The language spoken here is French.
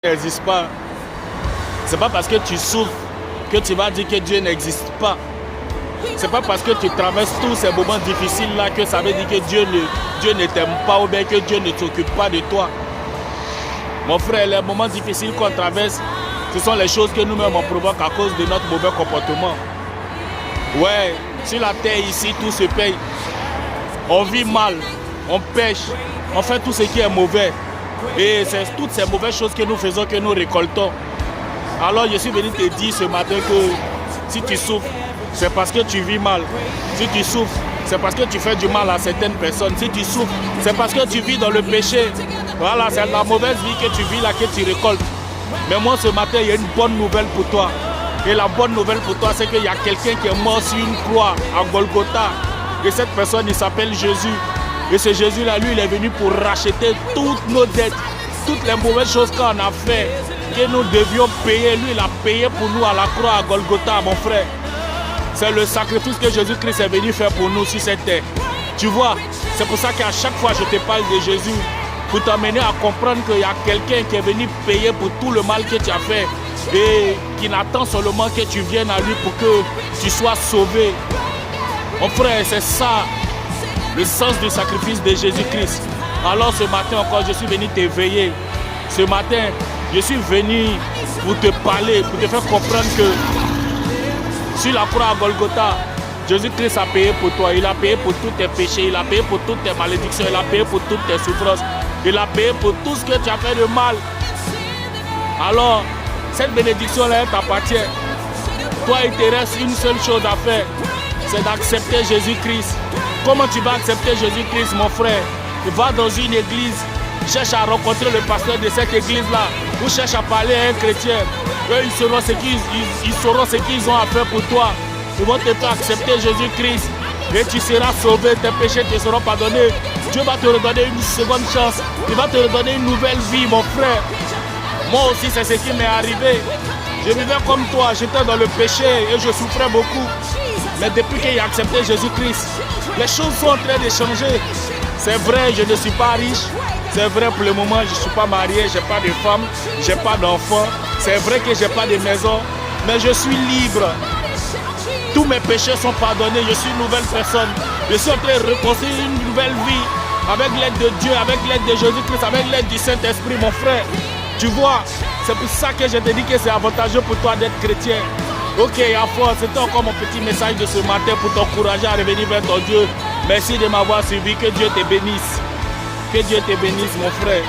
n'existe pas. C'est pas parce que tu souffres que tu vas dire que Dieu n'existe pas. C'est pas parce que tu traverses tous ces moments difficiles là que ça veut dire que Dieu ne t'aime pas ou bien que Dieu ne s'occupe pas de toi. Mon frère, les moments difficiles qu'on traverse, ce sont les choses que nous-mêmes on provoque à cause de notre mauvais comportement. Ouais, sur la terre ici, tout se paye. On vit mal, on pêche, on fait tout ce qui est mauvais. Et c'est toutes ces mauvaises choses que nous faisons que nous récoltons. Alors je suis venu te dire ce matin que si tu souffres, c'est parce que tu vis mal. Si tu souffres, c'est parce que tu fais du mal à certaines personnes. Si tu souffres, c'est parce que tu vis dans le péché. Voilà, c'est la mauvaise vie que tu vis là que tu récoltes. Mais moi ce matin, il y a une bonne nouvelle pour toi. Et la bonne nouvelle pour toi, c'est qu'il y a quelqu'un qui est mort sur une croix à Golgotha. Et cette personne, il s'appelle Jésus. Et ce Jésus-là, lui, il est venu pour racheter toutes nos dettes, toutes les mauvaises choses qu'on a fait, que nous devions payer. Lui, il a payé pour nous à la croix à Golgotha, mon frère. C'est le sacrifice que Jésus-Christ est venu faire pour nous sur cette terre. Tu vois, c'est pour ça qu'à chaque fois, je te parle de Jésus, pour t'amener à comprendre qu'il y a quelqu'un qui est venu payer pour tout le mal que tu as fait et qui n'attend seulement que tu viennes à lui pour que tu sois sauvé. Mon frère, c'est ça le sens du sacrifice de Jésus-Christ. Alors ce matin encore, je suis venu t'éveiller. Ce matin, je suis venu pour te parler, pour te faire comprendre que sur la croix à Golgotha, Jésus-Christ a payé pour toi. Il a payé pour tous tes péchés, il a payé pour toutes tes malédictions, il a payé pour toutes tes souffrances. Il a payé pour tout ce que tu as fait de mal. Alors, cette bénédiction-là, elle t'appartient. Toi, il te reste une seule chose à faire, c'est d'accepter Jésus-Christ. Comment tu vas accepter Jésus-Christ, mon frère? Tu vas dans une église, cherche à rencontrer le pasteur de cette église-là, ou cherche à parler à un chrétien. Eux, ils sauront ce qu'ils ont à faire pour toi. Ils vont te faire accepter Jésus-Christ et tu seras sauvé, tes péchés te seront pardonnés. Dieu va te redonner une seconde chance. Il va te redonner une nouvelle vie, mon frère. Moi aussi, c'est ce qui m'est arrivé. Je vivais comme toi, j'étais dans le péché et je souffrais beaucoup. Mais depuis qu'il a accepté Jésus-Christ, les choses sont en train de changer. C'est vrai, je ne suis pas riche. C'est vrai, pour le moment, je ne suis pas marié, je n'ai pas de femme, je n'ai pas d'enfant. C'est vrai que je n'ai pas de maison, mais je suis libre. Tous mes péchés sont pardonnés, je suis une nouvelle personne. Je suis en train de reconstruire une nouvelle vie avec l'aide de Dieu, avec l'aide de Jésus-Christ, avec l'aide du Saint-Esprit, mon frère. Tu vois, c'est pour ça que je te dis que c'est avantageux pour toi d'être chrétien. Ok, à force, c'était encore mon petit message de ce matin pour t'encourager à revenir vers ton Dieu. Merci de m'avoir suivi, que Dieu te bénisse. Que Dieu te bénisse, mon frère.